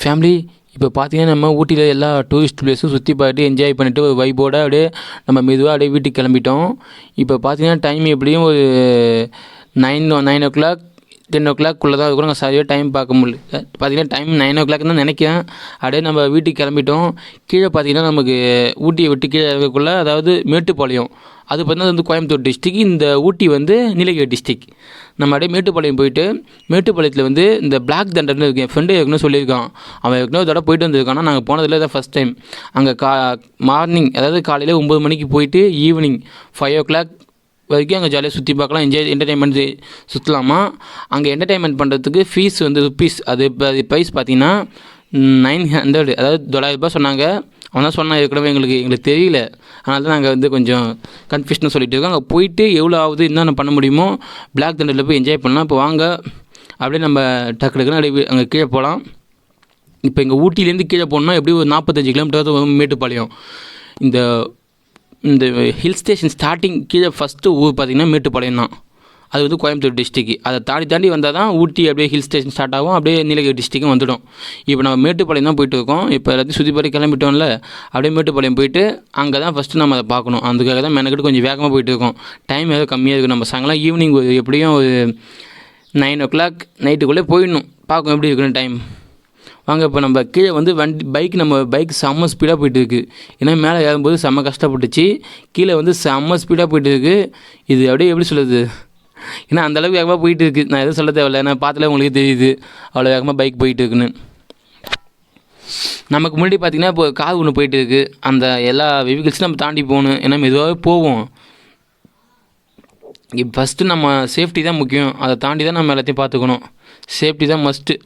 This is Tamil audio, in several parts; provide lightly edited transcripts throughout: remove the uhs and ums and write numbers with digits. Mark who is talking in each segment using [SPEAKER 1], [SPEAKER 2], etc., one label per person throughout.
[SPEAKER 1] ஃபேமிலி இப்போ பார்த்தீங்கன்னா நம்ம ஊட்டியில் எல்லா டூரிஸ்ட் பிளேஸும் சுற்றி பார்த்துட்டு என்ஜாய் பண்ணிவிட்டு ஒரு வைபோடு அப்படியே நம்ம மெதுவாக அப்படியே வீட்டுக்கு கிளம்பிட்டோம். இப்போ பார்த்தீங்கன்னா டைம் எப்படியும் ஒரு 9 ஓ கிளாக் 10 ஓ கிளாக்குள்ளே தான் இருக்கும். நாங்கள் சரியாக டைம் பார்க்க முடியல. பார்த்தீங்கன்னா டைம் 9 ஓ கிளாக் தான் நினைக்கிறேன். அப்படியே நம்ம வீட்டுக்கு கிளம்பிட்டோம். கீழே பார்த்தீங்கன்னா நமக்கு ஊட்டியை விட்டு கீழே இருக்கக்குள்ளே, அதாவது மேட்டுப்பாளையம், அது பார்த்தீங்கன்னா வந்து கோயம்புத்தூர் டிஸ்ட்ரிக், இந்த ஊட்டி வந்து நீலகிரி டிஸ்ட்ரிக். நம்ம அப்படியே மேட்டுப்பாளையம் போயிட்டு, மேட்டுப்பாளையத்தில் வந்து இந்த பிளாக் தண்டர்னு இருக்கு. என் ஃப்ரெண்டு ஏற்கனவே சொல்லியிருக்கான். அவன் ஏற்கனவே ஒரு தடவை போயிட்டு வந்திருக்கான். நாங்கள் போனதில் இதான் ஃபஸ்ட் டைம். அங்கே மார்னிங், அதாவது காலையில் 9 மணிக்கு போயிட்டு ஈவினிங் 5 ஓ கிளாக் வரைக்கும் அங்கே ஜாலியாக சுற்றி பார்க்கலாம், என்டர்டைன்மெண்ட் சுற்றலாமா. அங்கே என்டர்டைன்மெண்ட் பண்ணுறதுக்கு ஃபீஸ் வந்து ருப்பீஸ், அது ப்ரைஸ் பார்த்தீங்கன்னா 900, அதாவது $900 சொன்னாங்க. அவன் தான் சொன்னான் ஏற்கனவே. எங்களுக்கு தெரியல, அதனால தான் நாங்கள் வந்து கொஞ்சம் கன்ஃபியூஷனாக சொல்லிட்டு இருக்கோம். அங்கே போயிட்டு எவ்வளோ ஆகுது, என்னென்ன பண்ண முடியுமோ பிளாக் தண்டரில் போய் என்ஜாய் பண்ணலாம். இப்போ வாங்க அப்படியே நம்ம டக்குன்னு அப்படியே அங்கே கீழே போகலாம். இப்போ எங்கள் ஊட்டிலேருந்து கீழே போகணுன்னா எப்படி ஒரு 45 கிலோமீட்டர் மேட்டுப்பாளையம். இந்த ஹில் ஸ்டேஷன் ஸ்டார்டிங் கீழே ஃபஸ்ட்டு ஊர் பார்த்திங்கன்னா மேட்டுப்பாளையம் தான். அது வந்து கோயம்புத்தூர் டிஸ்ட்ரிக்கு. அதை தாண்டி வந்தால் தான் ஊட்டி அப்படியே ஹில் ஸ்டேஷன் ஸ்டார்ட் ஆகும், அப்படியே நீலகிரி டிஸ்ட்ரிக்கும் வந்துடும். இப்போ நம்ம மேட்டுப்பாளையம் தான் போயிட்டு இருக்கோம். இப்போ எல்லாத்தையும் சுற்றி பார்த்து கிளம்பிட்டோம்ல, அப்படியே மேட்டுப்பாளையம் போயிட்டு அங்கே தான் ஃபஸ்ட்டு நம்ம அதை பார்க்கணும். அதுக்காக தான் மெனக்கிட்டு கொஞ்சம் வேகமாக போயிட்டு இருக்கோம். டைம் ஏதோ கம்மியாக இருக்குது. நம்ம சாயங்காலம் ஈவினிங் எப்படியும் ஒரு 9 ஓ கிளாக் நைட்டுக்குள்ளே போயிடணும். பார்க்கணும் எப்படி இருக்குன்னு டைம். வாங்க இப்போ நம்ம கீழே வந்து நம்ம பைக் செம்ம ஸ்பீடாக போயிட்டு இருக்குது. ஏன்னா மேலே ஏறும்போது செம்ம கஷ்டப்பட்டுச்சு, கீழே வந்து செம்ம ஸ்பீடாக போயிட்டு இருக்குது. இது அப்படியே எப்படி சொல்லுது, ஏன்னா அந்தளவுக்கு வேகமாக போயிட்டு இருக்குது. நான் எதுவும் சொல்ல தேவையில்லை, ஏன்னா பார்த்தாலே உங்களுக்கு தெரியுது அவ்வளோ வேகமாக பைக் போயிட்டு இருக்குன்னு. நமக்கு முன்னாடி பார்த்திங்கன்னா இப்போ கார் ஒன்று போயிட்டு இருக்குது. அந்த எல்லா வெஹிக்கிள்ஸும் நம்ம தாண்டி போகணும், ஏன்னா மெதுவாகவே போவோம். இப்போ ஃபஸ்ட்டு நம்ம சேஃப்டி தான் முக்கியம். அதை தாண்டி தான் நம்ம எல்லாத்தையும் பார்த்துக்கணும். சேஃப்டி தான் மஸ்ட்டு.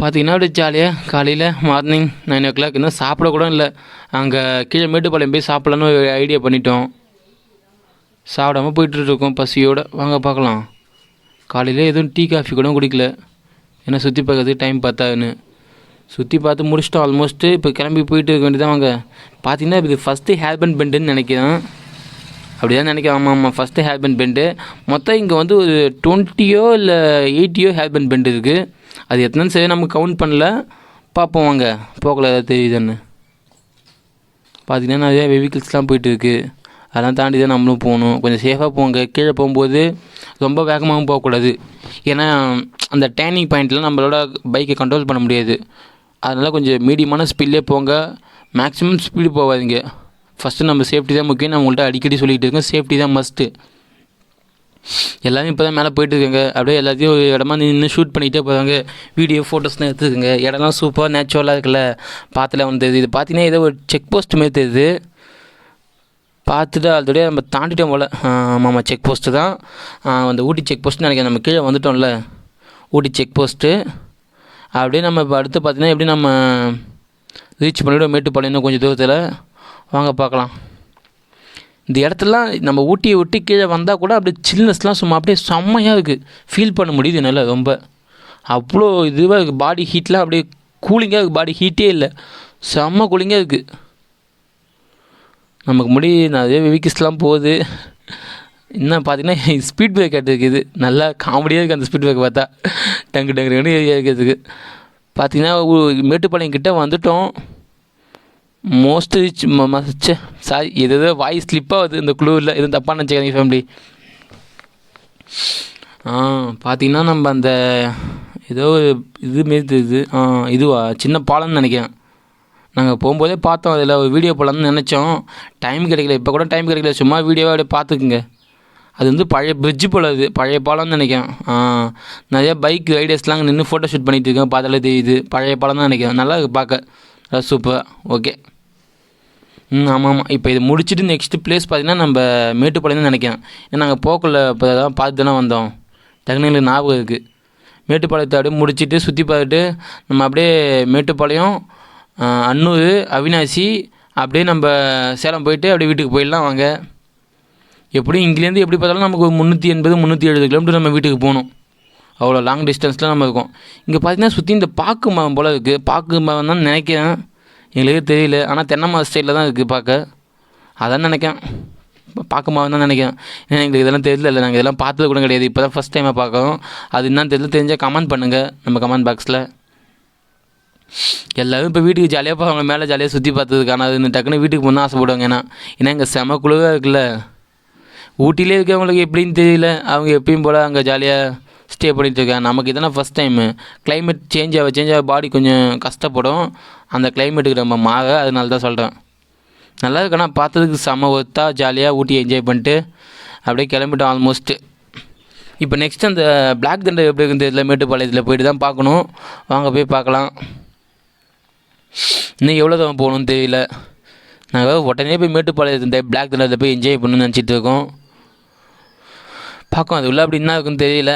[SPEAKER 1] பார்த்திங்கன்னா அப்படியே ஜாலியாக காலையில் மார்னிங் 9 ஓ கிளாக் இன்னும் சாப்பிடக்கூட இல்லை. அங்கே கீழே மேட்டுப்பாளையம் போய் சாப்பிட்லான்னு ஒரு ஐடியா பண்ணிட்டோம். சாப்பிடாமல் போயிட்டுருக்கோம் பசியோடு. வாங்க பார்க்கலாம். காலையில் எதுவும் டீ காஃபி கூட குடிக்கல, ஏன்னா சுற்றி பார்க்கறதுக்கு டைம் பார்த்தான்னு. சுற்றி பார்த்து முடிச்சிட்டோம் ஆல்மோஸ்ட்டு. இப்போ கிளம்பி போயிட்டு இருக்க வேண்டியதான். வாங்க பார்த்திங்கன்னா இது ஃபஸ்ட்டு ஹேர்பேண்ட் பெண்டுன்னு நினைக்கிறேன். அப்படி தான் நினைக்கிறேன். ஆமாம், ஃபஸ்ட்டு ஹேர்பேண்ட் பெண்டு. மொத்தம் இங்கே வந்து ஒரு 20 இல்லை 80 ஹேர்பேண்ட் பெண்டு இருக்குது. அது எத்தனைன்னு சரி நம்ம கவுண்ட் பண்ணல. பார்ப்போம் வாங்க போகல ஏதாவது தெரியுதுன்னு. பார்த்திங்கன்னா நிறையா வெஹிக்கிள்ஸ்லாம் போயிட்டு இருக்குது. அதெல்லாம் தாண்டி தான் நம்மளும் போகணும். கொஞ்சம் சேஃபாக போங்க. கீழே போகும்போது ரொம்ப வேகமாகவும் போகக்கூடாது, ஏன்னா அந்த டேர்னிங் பாயிண்ட்டில் நம்மளோட பைக்கை கண்ட்ரோல் பண்ண முடியாது. அதனால் கொஞ்சம் மீடியமான ஸ்பீட்லேயே போங்க. மேக்ஸிமம் ஸ்பீடு போகாதீங்க. ஃபஸ்ட்டு நம்ம சேஃப்டி தான் முக்கியம். நான் உங்கள்கிட்ட அடிக்கடி சொல்லிகிட்டு இருக்கேன், சேஃப்டி தான் மஸ்ட்டு. எல்லாரும் இப்போ தான் மேலே போயிட்டுருக்காங்க. அப்படியே எல்லாத்தையும் ஒரு இடமா நின்று ஷூட் பண்ணிகிட்டே போகிறாங்க. வீடியோ ஃபோட்டோஸ்லாம் எடுத்துக்கோங்க. இடம்லாம் சூப்பராக நேச்சுரலாக இருக்குல்ல, பார்த்துல வந்து தெரியுது. இது பார்த்தீங்கன்னா ஏதோ ஒரு செக் போஸ்ட் மாரி தெரியுது. பார்த்துட்டு ஆல்ரெடி நம்ம தாண்டிட்டோம் போல். ஆமாம், செக் போஸ்ட்டு தான். அந்த ஊட்டி செக் போஸ்ட்னு நினைக்கிறேன். நம்ம கீழே வந்துட்டோம்ல, ஊட்டி செக் போஸ்ட்டு. அப்படியே நம்ம இப்போ அடுத்து பார்த்திங்கன்னா எப்படி நம்ம ரீச் பண்ணிவிடுவோம் மேட்டுப்பாளையம் கொஞ்சம் தூரத்தில். வாங்க பார்க்கலாம். இந்த இடத்துலலாம் நம்ம ஊட்டியை விட்டு கீழே வந்தால் கூட அப்படியே சில்னஸ்லாம் சும்மா அப்படியே செம்மையாக இருக்குது. ஃபீல் பண்ண முடியுது என்னால். ரொம்ப அவ்வளோ இதுவாக இருக்குது. பாடி ஹீட்லாம் அப்படியே கூலிங்காக இருக்குது. பாடி ஹீட்டே இல்லை, செம்ம கூலிங்காக இருக்குது. நமக்கு நிறைய வெஹிக்கிள்ஸ்லாம் போகுது. இன்னும் பார்த்தீங்கன்னா ஸ்பீட் பிரேக்கர் இருக்குது. நல்லா காமெடியாக இருக்குது அந்த ஸ்பீட் பிரேக்கர் பார்த்தா. டங்கு ஏரியா இருக்கிறதுக்கு. பார்த்திங்கன்னா மேட்டுப்பாளையம் கிட்டே வந்துட்டோம். மோஸ்ட் ரீச் சாரி, எதோ வாய்ஸ் ஸ்லிப்பாக வருது இந்த குளூரில். எதுவும் தப்பாக நினச்சிக்காதீங்க ஃபேமிலி. பார்த்திங்கன்னா நம்ம அந்த ஏதோ இதுமாரி தெரியுது. இதுவா சின்ன பாலம்னு நினைக்கிறேன். நாங்கள் போகும்போதே பார்த்தோம், அதில் ஒரு வீடியோ போடலான்னு நினச்சோம். டைம் கிடைக்கல. இப்போ கூட டைம் கிடைக்கல. சும்மா வீடியோவாக அப்படியே பார்த்துக்குங்க. அது வந்து பழைய பிரிட்ஜு போல், அது பழைய பாலம்னு நினைக்கிறேன். நிறையா பைக் ரைடர்ஸ்லாம் அங்கே நின்று ஃபோட்டோ ஷூட் பண்ணிகிட்டு இருக்கேன். பார்த்தாலே தெரியுது பழைய பாலம் தான் நினைக்கிறேன். நல்லா இருக்குது பார்க்க, சூப்பர். ஓகே. ஆமாம். இப்போ இது முடிச்சுட்டு நெக்ஸ்ட்டு பிளேஸ் பார்த்திங்கன்னா நம்ம மேட்டுப்பாளையம் தான் நினைக்கிறேன். ஏன்னா நாங்கள் போக்குள்ள இப்போ தான் பார்த்து தானே வந்தோம். டக்குனு எங்களுக்கு ஞாபகம் இருக்குது. மேட்டுப்பாளையத்தை அப்படியே முடிச்சுட்டு சுற்றி பார்த்துட்டு நம்ம அப்படியே மேட்டுப்பாளையம், அன்னூர், அவினாசி, அப்படியே நம்ம சேலம் போயிட்டு அப்படியே வீட்டுக்கு போயிடலாம். வாங்க. எப்படியும் இங்கேருந்து எப்படி பார்த்தாலும் நமக்கு 380 370 கிலோமீட்டர் நம்ம வீட்டுக்கு போகணும். அவ்வளோ லாங் டிஸ்டன்ஸில் நம்ம இருக்கோம். இங்கே பார்த்திங்கன்னா சுற்றி இந்த பாக்கு மரம் போல் இருக்குது. பாக்கு மரம் தான் நினைக்கிறேன், எங்களுக்கே தெரியல. ஆனால் தென்னை மரம் ஸ்டைலில் தான் இருக்குது பார்க்க. அதான் நினைக்கிறேன். பார்க்குமா தான் நினைக்கிறேன். ஏன்னா எங்களுக்கு இதெல்லாம் தெரியல, நாங்கள் இதெல்லாம் பார்த்தது கூட கிடையாது. இப்போ தான் ஃபஸ்ட் டைமாக பார்க்குறோம். அது என்னன்னு தெரியல, தெரிஞ்சால் கமெண்ட் பண்ணுங்கள் நம்ம கமெண்ட் பாக்ஸில். எல்லோரும் இப்போ வீட்டுக்கு ஜாலியாக போவாங்க, மேலே ஜாலியாக சுற்றி பார்த்ததுக்கான அது டக்குன்னு வீட்டுக்கு போனால் ஆசைப்படுவாங்க. ஏன்னா இங்கே செம குழுவாக இருக்குல்ல. ஊட்டிலே இருக்கவங்களுக்கு எப்படின்னு தெரியல, அவங்க எப்பயும் போல் அங்கே ஜாலியாக ஸ்டே பண்ணிகிட்ருக்காங்க. நமக்கு இதெல்லாம் ஃபஸ்ட் டைமு. கிளைமேட் சேஞ்ச் ஆக பாடி கொஞ்சம் கஷ்டப்படும் அந்த கிளைமேட்டுக்கு நம்ம மாற. அதனால தான் சொல்கிறேன். நல்லா இருக்கு. ஆனால் பார்த்ததுக்கு செம ஒர்த்தாக ஜாலியாக ஊட்டி என்ஜாய் பண்ணிட்டு அப்படியே கிளம்பிட்டோம் ஆல்மோஸ்ட்டு. இப்போ நெக்ஸ்ட் அந்த பிளாக் தண்டர் எப்படி இருக்குது தெரியல, மேட்டுப்பாளையத்தில் போய்ட்டு தான் பார்க்கணும். வாங்க போய் பார்க்கலாம். இன்னும் எவ்வளோ தூரம் போகணும்னு தெரியல. நாங்கள் உடனே போய் மேட்டுப்பாளையத்தில் இந்த பிளாக் தண்டரில் போய் என்ஜாய் பண்ணணும்னு நினச்சிட்டு இருக்கோம். பார்க்கும் அது உள்ள அப்படி என்ன இருக்குன்னு தெரியல.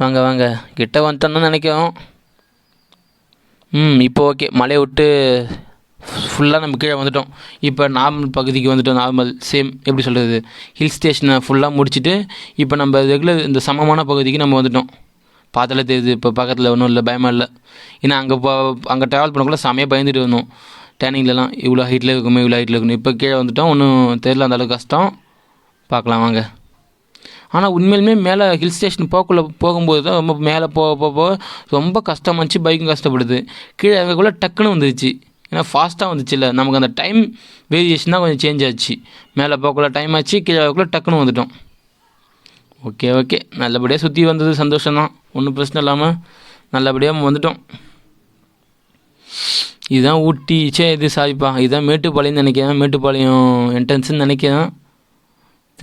[SPEAKER 1] வாங்க கிட்ட வந்துட்டோன்னு நினைக்கிறோம். இப்போ ஓகே, மலையை விட்டு ஃபுல்லாக நம்ம கீழே வந்துட்டோம். இப்போ நார்மல் பகுதிக்கு வந்துட்டோம். நார்மல் சேம் எப்படி சொல்கிறது, ஹில் ஸ்டேஷனை ஃபுல்லாக முடிச்சுட்டு இப்போ நம்ம ரெகுலர் இந்த சமமான பகுதிக்கு நம்ம வந்துட்டோம். பார்த்தாலே தெரியுது, இப்போ பக்கத்தில் ஒன்றும் இல்லை, பயமாக இல்லை. ஏன்னா அங்கே ட்ராவல் பண்ணக்குள்ள செமையாக பயந்துட்டு வந்தோம். டேனிங்லலாம் இவ்வளோ ஹைட்டில் இவ்வளோ ஹைட்டில் இருக்கணும். இப்போ கீழே வந்துட்டோம், ஒன்றும் தெரியல, அந்தளவுக்கு கஷ்டம். பார்க்கலாம் வாங்க. ஆனால் உண்மையிலுமே மேலே ஹில் ஸ்டேஷன் போகும்போது தான் ரொம்ப மேலே போக ரொம்ப கஷ்டமாச்சு. பைக்கும் கஷ்டப்படுது. கீழே இறங்கக்குள்ளே டக்குன்னு வந்துருச்சு. ஏன்னா ஃபாஸ்ட்டாக வந்துச்சு இல்லை, நமக்கு அந்த டைம் வேரியேஷன் தான் கொஞ்சம் சேஞ்ச் ஆச்சு. மேலே போகக்குள்ள டைம் ஆச்சு, கீழே இறங்கக்குள்ளே டக்குன்னு வந்துட்டோம். ஓகே நல்லபடியாக சுற்றி வந்தது சந்தோஷம்தான், ஒன்றும் பிரச்சனை இல்லாமல் நல்லபடியாக வந்துட்டோம். இதுதான் ஊட்டி. இது சாரிப்பா, இதுதான் மேட்டுப்பாளையம்னு நினைக்கிறேன். மேட்டுப்பாளையம் என்ட்ரன்ஸுன்னு நினைக்கிறேன்,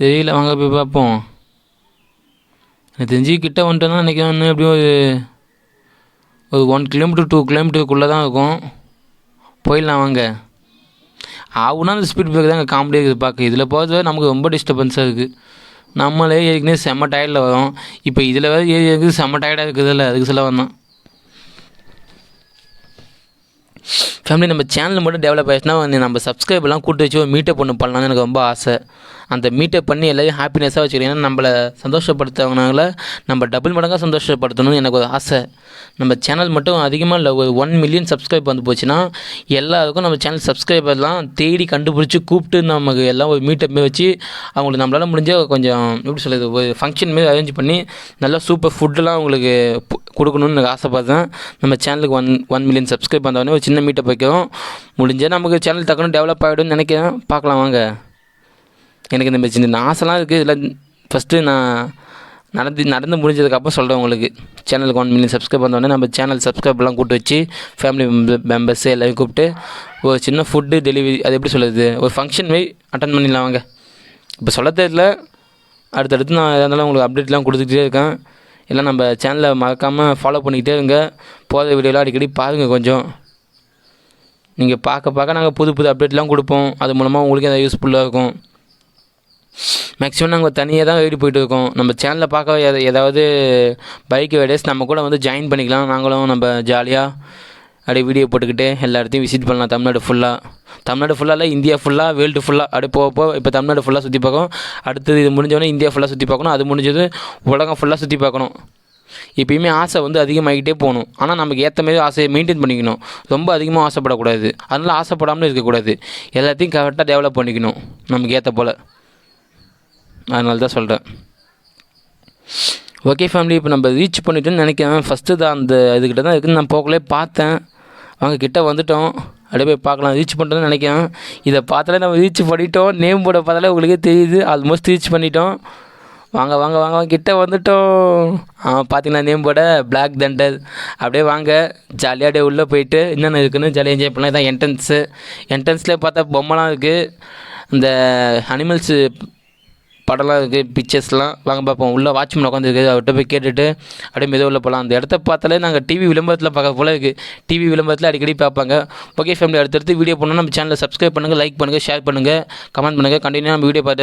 [SPEAKER 1] தெரியல. வாங்க போய் பார்ப்போம். எனக்கு தெரிஞ்சு கிட்டே வந்துட்டோன்னா நினைக்கிறேன். இன்னும் எப்படியும் ஒரு 1 கிலோமீட்டர் 2 கிலோமீட்டருக்குள்ளே தான் இருக்கும். போயிடலாம் வாங்க. ஆகுனா அந்த ஸ்பீட் பிரேக் தான் காமெடியாக இருக்குது பார்க்க. இதில் போகிறது நமக்கு ரொம்ப டிஸ்டர்பன்ஸாக இருக்குது. நம்மளே ஏற்கனவே செம்ம டயர்டில் வரோம். இப்போ இதில் வேறு இருக்குது செம்ம டயர்டாக இருக்குதுல்ல, அதுக்கு சொல்ல வந்தோம். ஃபேமிலி நம்ம சேனல் மட்டும் டெவலப் ஆகிடுச்சுன்னா நம்ம சப்ஸ்கிரைபர்லாம் கூட்டு வச்சு ஒரு மீட்டப் ஒன்று பண்ணலான்னு எனக்கு ரொம்ப ஆசை. அந்த மீட்டப் பண்ணி எல்லாரையும் ஹாப்பினஸ்ஸாக வச்சுக்கிறேன். ஏன்னா நம்மளை சந்தோஷப்படுத்துறவங்கனால நம்ம டபுள் மடங்காக சந்தோஷப்படுத்தணும்னு எனக்கு ஒரு ஆசை. நம்ம சேனல் மட்டும் அதிகமாக இல்லை, ஒரு 1 மில்லியன் சப்ஸ்கிரைப் வந்து போச்சுன்னா எல்லாருக்கும் நம்ம சேனல் சப்ஸ்கிரைபர்லாம் தேடி கண்டுபிடிச்சி கூப்பிட்டு நமக்கு எல்லாம் ஒரு மீட்டப் வச்சு அவங்களுக்கு நம்மளால் முடிஞ்ச கொஞ்சம் எப்படி சொல்கிறது, ஒரு ஃபங்க்ஷன் மாரி அரேஞ்ச் பண்ணி நல்லா சூப்பர் ஃபுட்டெல்லாம் அவங்களுக்கு கொடுக்கணும்னு எனக்கு ஆசைப்பட்றேன். நம்ம சேனலுக்கு 1 மில்லியன் சப்ஸ்கிரைப் வந்தோடனே ஒரு சின்ன மீட்டப் வைக்கிறோம். முடிஞ்சால் நமக்கு சேனல் டக்குன்னு டெவலப் ஆகிடும்னு நினைக்கிறேன். பார்க்கலாம் வாங்க. எனக்கு இந்த சின்ன ஆசைலாம் இருக்குது. இதில் ஃபஸ்ட்டு நான் நடந்து முடிஞ்சதுக்கப்புறம் சொல்கிறேன் உங்களுக்கு. சேனலுக்கு 1 மில்லியன் சப்ஸ்கிரைப் வந்தோடனே நம்ம சேனல் சப்ஸ்கிரைப்லாம் கூப்பிட்டு வச்சு ஃபேமிலி மெம்பர்ஸு எல்லாரையும் கூப்பிட்டு ஒரு சின்ன ஃபுட்டு டெலிவரி, அது எப்படி சொல்கிறது, ஒரு ஃபங்க்ஷன் போய் அட்டன் பண்ணிடலாம் வாங்க. இப்போ சொல்ல தெரியல, அடுத்தடுத்து நான் எதாக இருந்தாலும் உங்களுக்கு அப்டேட்லாம் கொடுத்துக்கிட்டே இருக்கேன். எல்லாம் நம்ம சேனலை மறக்காமல் ஃபாலோ பண்ணிக்கிட்டே இருங்க. போகிற வீடியோலாம் அடிக்கடி பாருங்கள். கொஞ்சம் நீங்கள் பார்க்க நாங்கள் புது அப்டேட்லாம் கொடுப்போம். அது மூலமாக உங்களுக்கு எதாவது யூஸ்ஃபுல்லாக இருக்கும். மேக்ஸிமம் நாங்கள் தனியாக தான் வீடு போய்ட்டு இருக்கோம். நம்ம சேனலில் பார்க்க ஏதாவது பைக் ரைடர்ஸ் நம்ம கூட வந்து ஜாயின் பண்ணிக்கலாம். நாங்களும் நம்ம ஜாலியாக அப்படியே வீடியோ போட்டுக்கிட்டு எல்லா இடத்தையும் விசிட் பண்ணலாம். தமிழ்நாடு ஃபுல்லாக இல்லை, இந்தியா ஃபுல்லாக, வேர்ல்டு ஃபுல்லாக அப்படியே போக இப்போ தமிழ்நாடு ஃபுல்லாக சுற்றி பார்க்கணும். அடுத்தது இது முடிஞ்சோடனே இந்தியா ஃபுல்லாக சுற்றி பார்க்கணும். அது முடிஞ்சது உலகம் ஃபுல்லாக சுற்றி பார்க்கணும். எப்பயுமே ஆசை வந்து அதிகமாகிட்டே போகணும். ஆனால் நமக்கு ஏற்ற மாதிரி ஆசையை மெயின்டைன் பண்ணிக்கணும். ரொம்ப அதிகமாக ஆசைப்படக்கூடாது, அதனால் ஆசைப்படாமல் இருக்கக்கூடாது. எல்லாத்தையும் கரெக்டாக டெவலப் பண்ணிக்கணும் நமக்கு ஏற்ற போல். அதனால தான் சொல்கிறேன். ஓகே ஃபேமிலி, இப்போ நம்ம ரீச் பண்ணிட்டோன்னு நினைக்கிறேன். ஃபஸ்ட்டு தான் அந்த இதுக்கிட்ட தான் இருக்குதுன்னு நான் போகலே பார்த்தேன். வாங்க கிட்டே வந்துவிட்டோம், அப்படியே போய் பார்க்கலாம். ரீச் பண்ணிட்டோன்னு நினைக்கிறேன். இதை பார்த்தாலே நம்ம ரீச் பண்ணிட்டோம். நேம் போர்டை பார்த்தாலே உங்களுக்கே தெரியுது, ஆல்மோஸ்ட் ரீச் பண்ணிட்டோம். வாங்க கிட்டே வந்துவிட்டோம். பார்த்தீங்களா நேம் போர்டை, பிளாக் தண்டர். அப்படியே வாங்க ஜாலியாக அப்படியே உள்ளே போயிட்டு என்னென்ன இருக்குதுன்னு ஜாலியாக என்ஜாய் பண்ணலாம். இதான் என்ட்ரன்ஸ்லேயே பார்த்தா பொம்மைலாம் இருக்குது, இந்த அனிமல்ஸு படம்லாம் இருக்குது, பிக்சர்ஸ்லாம். வாங்க பார்ப்போம். உள்ளே வாட்ச்மேன் உட்காந்துருக்கு, அவர்கிட்ட போய் கேட்டுட்டு அப்படியே மெதுவாக உள்ள போகலாம். அந்த இடத்த பார்த்தாலே நாங்கள் டிவி விளம்பரத்தில் பார்க்க போல இருக்குது. டிவி விளம்பரத்தில் அடிக்கடி பார்ப்பாங்க. ஓகே ஃபேமிலி, அடுத்தடுத்து வீடியோ பண்ணால் நம்ம சேனலை சப்ஸ்கிரைப் பண்ணுங்கள், லைக் பண்ணுங்கள், ஷேர் பண்ணுங்கள், கமெண்ட் பண்ணுங்கள். கண்டினியூ நம்ம வீடியோ பார்த்து